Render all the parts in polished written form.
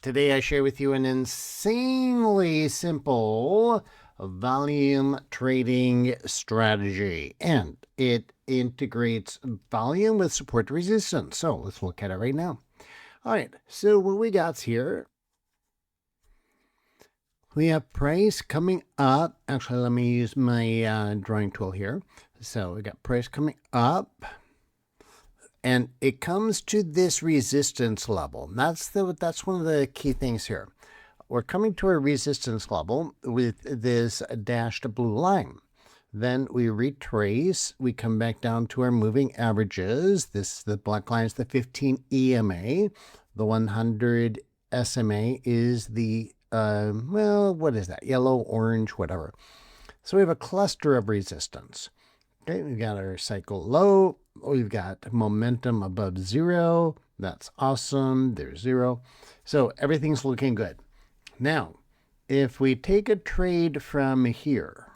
Today I share with you an insanely simple volume trading strategy, and it integrates volume with support resistance. So let's look at it right now. All right, so what we got here, we have price coming up. Actually, let me use my drawing tool here. So we got price coming up, and it comes to this resistance level. That's one of the key things here. We're coming to a resistance level with this dashed blue line. Then we retrace, we come back down to our moving averages. The black line is the 15 EMA. The 100 SMA is the, what is that? Yellow, orange, whatever. So we have a cluster of resistance. Okay, we've got our cycle low. We've got momentum above zero. That's awesome. There's zero. So everything's looking good. Now, if we take a trade from here,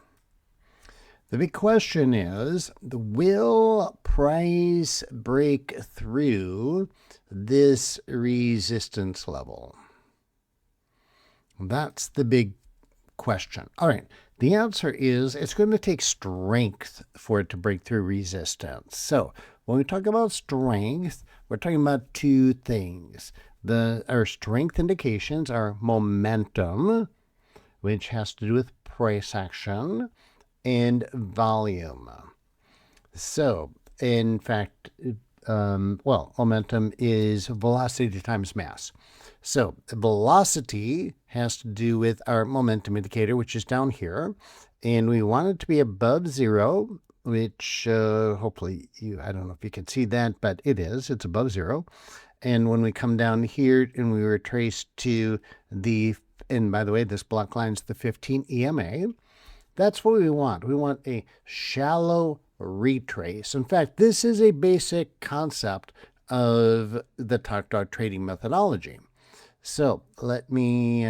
the big question is, will price break through this resistance level? That's the big question. All right. The answer is it's going to take strength for it to break through resistance. So when we talk about strength, we're talking about two things. Our strength indications are momentum, which has to do with price action, and volume. So in fact, momentum is velocity times mass. So velocity has to do with our momentum indicator, which is down here. And we want it to be above zero, which hopefully I don't know if you can see that, but it's above zero. And when we come down here and we retrace to and by the way, this block line is the 15 EMA. That's what we want. We want a shallow retrace. In fact, this is a basic concept of the Talk Dog trading methodology. So let me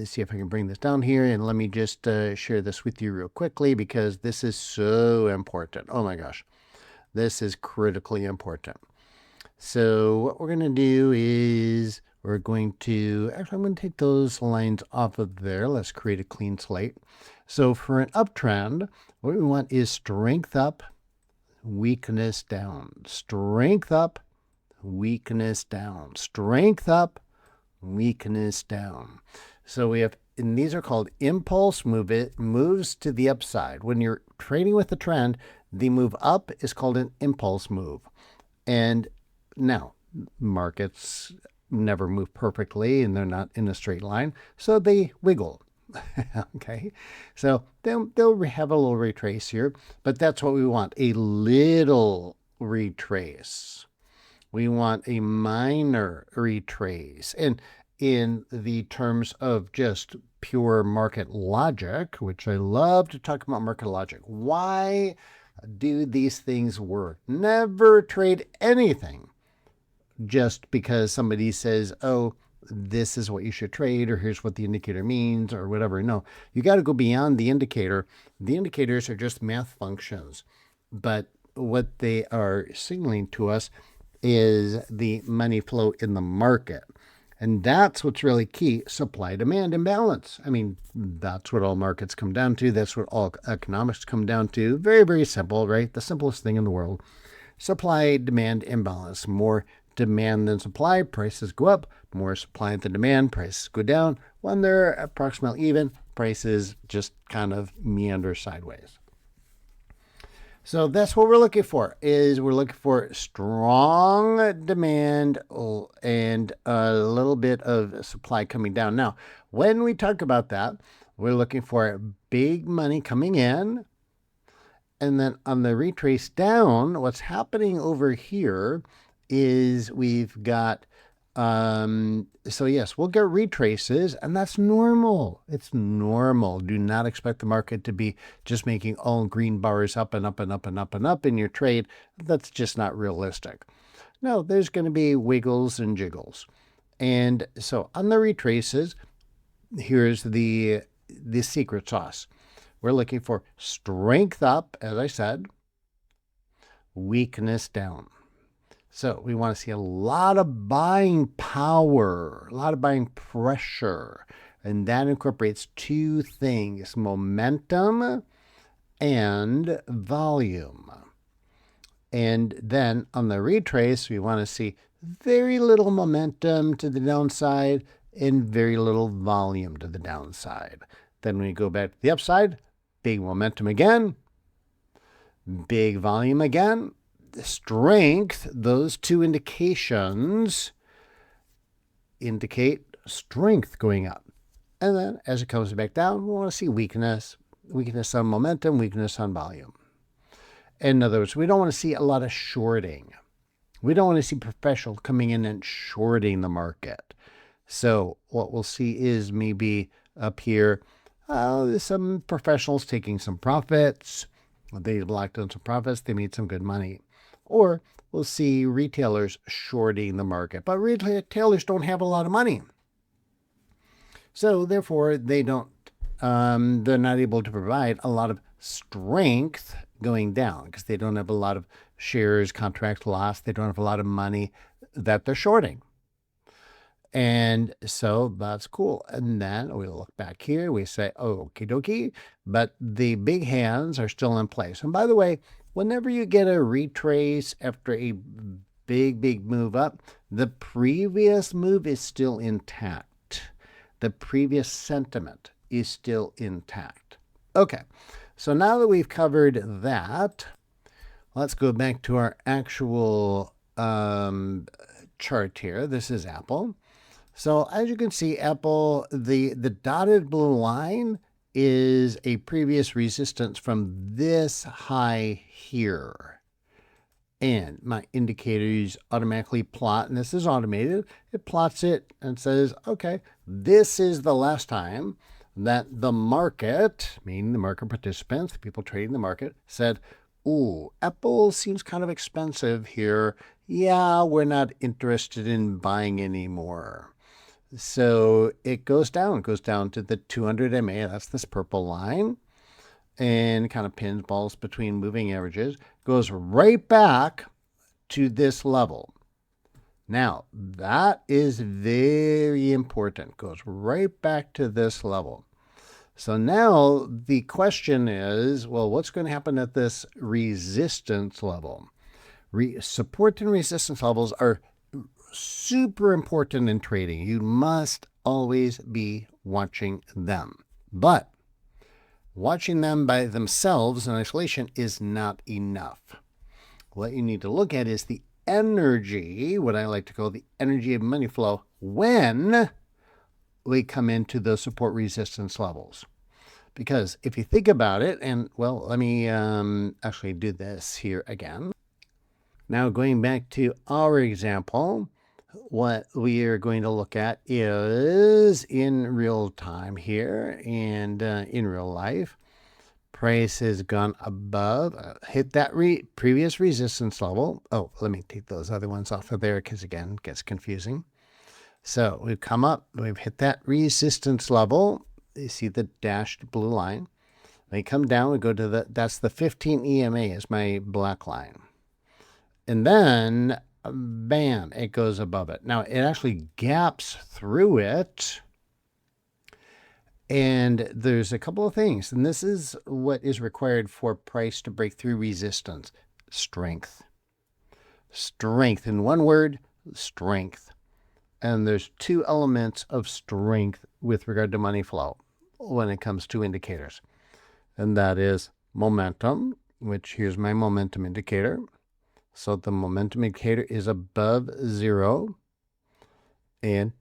see if I can bring this down here, and let me just share this with you real quickly because this is so important. Oh my gosh, this is critically important. So what we're going to do is I'm going to take those lines off of there. Let's create a clean slate. So for an uptrend, what we want is strength up, weakness down, strength up, weakness down, strength up, weakness down. So we have, and these are called impulse move. It moves to the upside. When you're trading with the trend, the move up is called an impulse move. And now, markets never move perfectly and they're not in a straight line, so they wiggle. Okay, so they'll have a little retrace here, but that's what we want, a little retrace. We want a minor retrace. And in the terms of just pure market logic, which I love to talk about market logic, why do these things work? Never trade anything just because somebody says, oh, this is what you should trade, or here's what the indicator means, or whatever. No, you got to go beyond the indicator. The indicators are just math functions, but what they are signaling to us is the money flow in the market. And that's what's really key, supply-demand imbalance. I mean, that's what all markets come down to. That's what all economics come down to. Very, very simple, right? The simplest thing in the world. Supply-demand imbalance. More demand than supply, prices go up. More supply than demand, prices go down. When they're approximately even, prices just kind of meander sideways. So that's what we're looking for, we're looking for strong demand and a little bit of supply coming down. Now, when we talk about that, we're looking for big money coming in. And then on the retrace down, what's happening over here is we've got, so yes, we'll get retraces, and that's normal. It's normal. Do not expect the market to be just making all green bars up and up and up and up and up in your trade. That's just not realistic. No, there's going to be wiggles and jiggles. And so on the retraces, here's the secret sauce. We're looking for strength up, as I said, weakness down. So we want to see a lot of buying power, a lot of buying pressure. And that incorporates two things, momentum and volume. And then on the retrace, we want to see very little momentum to the downside and very little volume to the downside. Then when we go back to the upside, big momentum again, big volume again. The strength, those two indications indicate strength going up. And then as it comes back down, we want to see weakness, weakness on momentum, weakness on volume. In other words, we don't want to see a lot of shorting. We don't want to see professionals coming in and shorting the market. So what we'll see is maybe up here, some professionals taking some profits. They locked in some profits. They made some good money. Or we'll see retailers shorting the market. But retailers don't have a lot of money. So therefore, they're not able to provide a lot of strength going down because they don't have a lot of shares, contracts lost. They don't have a lot of money that they're shorting. And so that's cool. And then we look back here, we say, oh, okie dokie, but the big hands are still in place. And by the way, whenever you get a retrace after a big move up, the previous move is still intact. The previous sentiment is still intact. Okay, so now that we've covered that, let's go back to our actual chart here. This is Apple. So as you can see, Apple, the dotted blue line is a previous resistance from this high here. And my indicators automatically plot, and this is automated. It plots it and says, okay, this is the last time that the market, meaning the market participants, the people trading the market, said, ooh, Apple seems kind of expensive here. Yeah, we're not interested in buying anymore. So it goes down to the 200 MA. That's this purple line. And kind of pinballs between moving averages, goes right back to this level. Now, that is very important. Goes right back to this level. So now the question is, well, what's going to happen at this resistance level? Support and resistance levels are super important in trading. You must always be watching them. But watching them by themselves in isolation is not enough. What you need to look at is the energy, what I like to call the energy of money flow, when we come into those support resistance levels. Because if you think about it, and well, let me actually do this here again. Now going back to our example, what we are going to look at is in real time here and in real life. Price has gone above, hit that previous resistance level. Oh, let me take those other ones off of there because, again, it gets confusing. So we've come up, we've hit that resistance level. You see the dashed blue line. We come down, we go to that's the 15 EMA is my black line. And then, bam, it goes above it. Now, it actually gaps through it. And there's a couple of things. And this is what is required for price to break through resistance. Strength. Strength. In one word, strength. And there's two elements of strength with regard to money flow when it comes to indicators. And that is momentum, which here's my momentum indicator. So the momentum indicator is above 0, and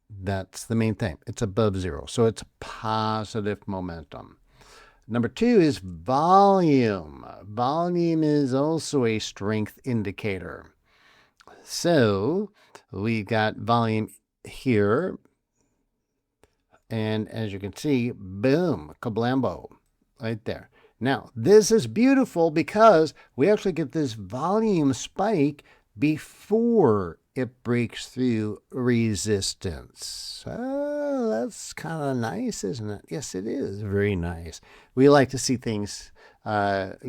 that's the main thing. It's above 0, so it's positive momentum. Number 2 is volume. Volume is also a strength indicator. So we got volume here, and as you can see, boom, kablambo, right there. Now, this is beautiful because we actually get this volume spike before it breaks through resistance. That's kind of nice, isn't it? Yes, it is very nice. We like to see things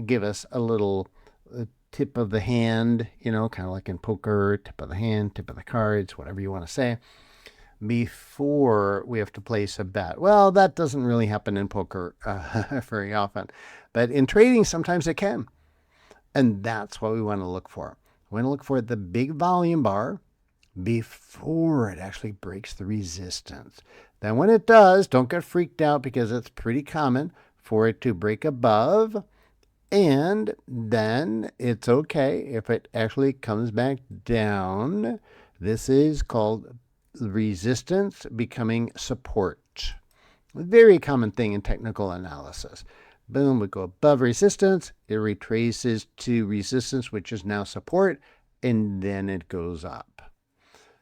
give us a little tip of the hand, kind of like in poker, tip of the hand, tip of the cards, whatever you want to say, before we have to place a bet. Well, that doesn't really happen in poker very often, but in trading, sometimes it can. And that's what we want to look for. We want to look for the big volume bar before it actually breaks the resistance. Then when it does, don't get freaked out because it's pretty common for it to break above. And then it's okay if it actually comes back down. This is called resistance becoming support. A very common thing in technical analysis. Boom, we go above resistance, it retraces to resistance, which is now support, and then it goes up.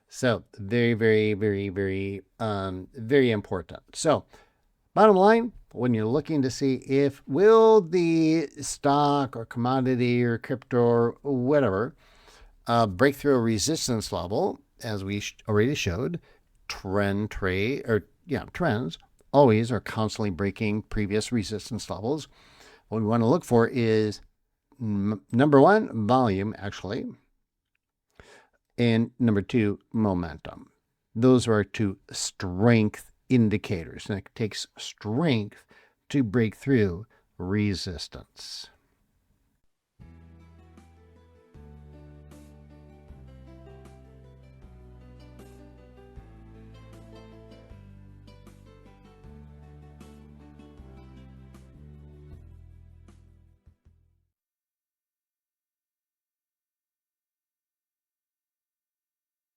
So very, very, very, very, very important. So bottom line, when you're looking to see if will the stock or commodity or crypto or whatever break through a resistance level, as we already showed, trends always are constantly breaking previous resistance levels. What we want to look for is number one, volume, actually, and number two, momentum. Those are our two strength indicators, and it takes strength to break through resistance.